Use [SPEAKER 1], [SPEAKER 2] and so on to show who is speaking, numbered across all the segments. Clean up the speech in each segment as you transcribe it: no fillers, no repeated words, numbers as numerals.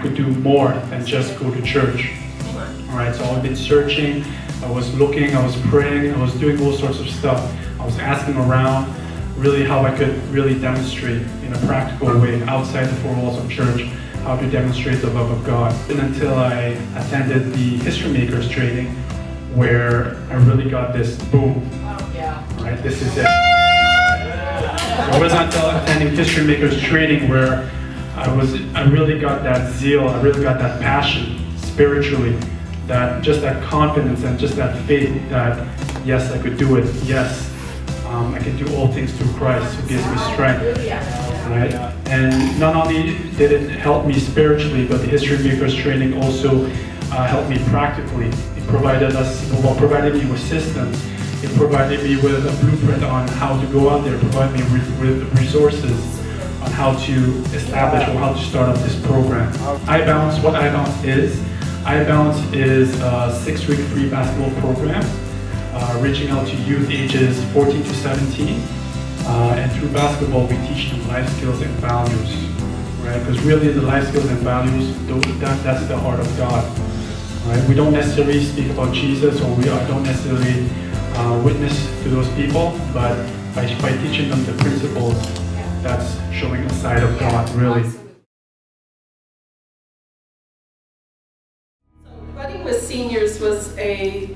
[SPEAKER 1] could do more than just go to church. All right, so I've been searching, I was looking, I was praying, I was doing all sorts of stuff. I was asking around really how I could really demonstrate in a practical way outside the four walls of church, how to demonstrate the love of God. And until I attended the History Makers training, where I really got this boom. Right, this is it. It was until attending History Makers training where I really got that zeal, I really got that passion spiritually, that confidence and just that faith that yes, I could do it. Yes, I can do all things through Christ who gives me strength. Right? And not only did it help me spiritually, but the History Makers training also helped me practically. It provided me with systems. It provided me with a blueprint on how to go out there, provided me with resources on how to establish or how to start up this program. iBalance, what iBalance is a 6-week free basketball program reaching out to youth ages 14 to 17. And through basketball, we teach them life skills and values, right? Because really the life skills and values, that's the heart of God, right? We don't necessarily speak about Jesus, or we don't necessarily witness to those people, but by teaching them the principles, that's showing a side of God, really.
[SPEAKER 2] Budding with Seniors was a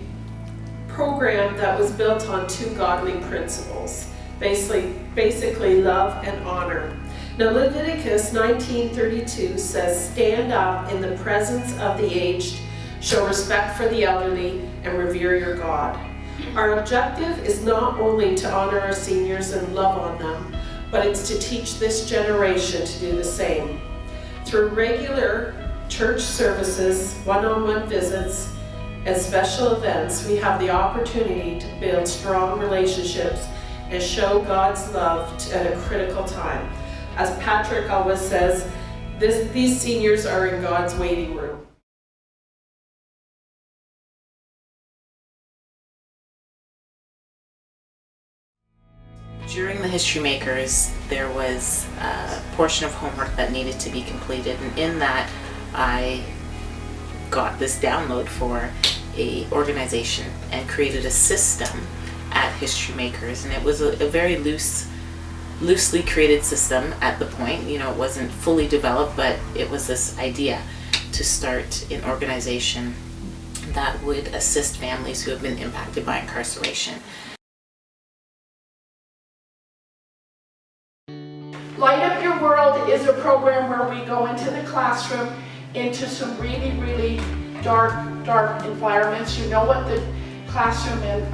[SPEAKER 2] program that was built on 2 godly principles, basically love and honor. Now Leviticus 19:32 says, "Stand up in the presence of the aged, show respect for the elderly, and revere your God." Our objective is not only to honor our seniors and love on them, but it's to teach this generation to do the same. Through regular church services, one-on-one visits, and special events, we have the opportunity to build strong relationships and show God's love at a critical time. As Patrick always says, these seniors are in God's waiting room.
[SPEAKER 3] During the History Makers, there was a portion of homework that needed to be completed, and in that I got this download for a organization and created a system at History Makers, and it was a very loosely created system at the point. You know, it wasn't fully developed, but it was this idea to start an organization that would assist families who have been impacted by incarceration.
[SPEAKER 4] Light Up Your World is a program where we go into the classroom, into some really, really dark environments. You know what the classroom in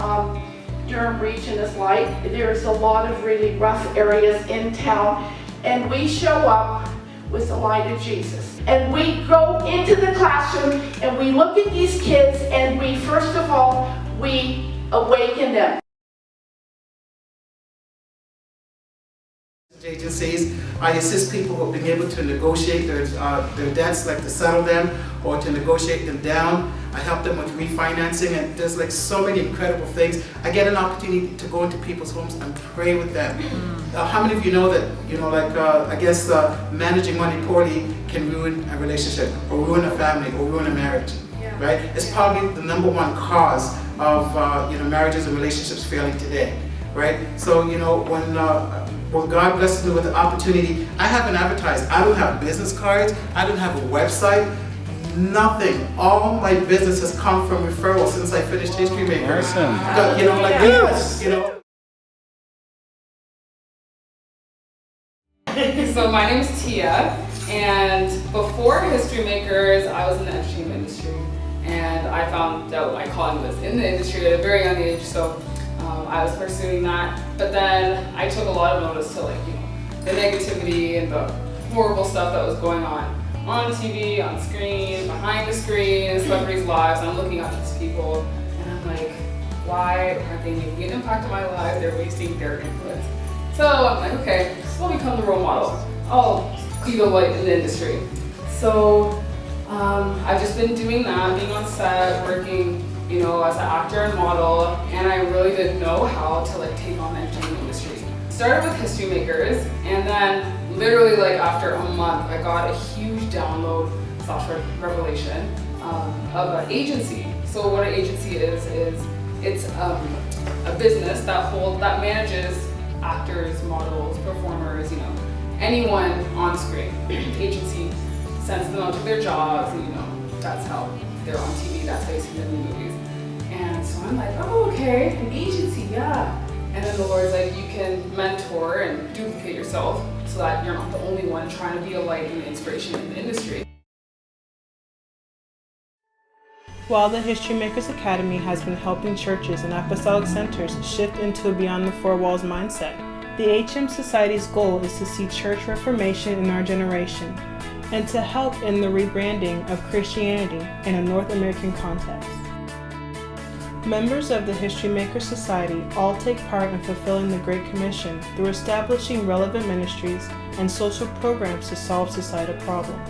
[SPEAKER 4] Durham region is like. There's a lot of really rough areas in town, and we show up with the light of Jesus. And we go into the classroom and we look at these kids, and we, first of all, we awaken them.
[SPEAKER 5] Agencies, I assist people who have been able to negotiate their debts, like to settle them or to negotiate them down. I help them with refinancing, and there's like so many incredible things. I get an opportunity to go into people's homes and pray with them. How many of you know that, I guess managing money poorly can ruin a relationship, or ruin a family, or ruin a marriage, right? It's probably the #1 cause of marriages and relationships failing today, right? So when God blesses me with the opportunity, I haven't advertised. I don't have business cards. I don't have a website. Nothing. All my business has come from referrals since I finished History Makers.
[SPEAKER 6] Awesome.
[SPEAKER 7] So my name is Tia, and before History Makers, I was in the entertainment industry, and I found out my calling was in the industry at a very young age. So I was pursuing that, but then I took a lot of notice to the negativity and the horrible stuff that was going on TV, on screen, behind the screen, in celebrities' lives. I'm looking up to these people, and I'm like, why aren't they making an impact on my life? They're wasting their influence. So I'm like, okay, I'll become the role model. I'll be the light in the industry. So I've just been doing that, being on set, working as an actor and model, and I really didn't know how to take on the entertainment industry. Started with History Makers, and then literally after a month, I got a huge download / revelation of an agency. So what an agency is it's a business that manages actors, models, performers, anyone on screen. The agency sends them out to their jobs, and that's how they're on TV, that's how you see them in movies. And so I'm like, oh, okay, an agency, yeah. And then the Lord's like, you can mentor and duplicate yourself so that you're not the only one trying to be a light and inspiration in the industry.
[SPEAKER 6] While the History Makers Academy has been helping churches and apostolic centers shift into a beyond the four walls mindset, the HM Society's goal is to see church reformation in our generation and to help in the rebranding of Christianity in a North American context. Members of the History Makers Society all take part in fulfilling the Great Commission through establishing relevant ministries and social programs to solve societal problems.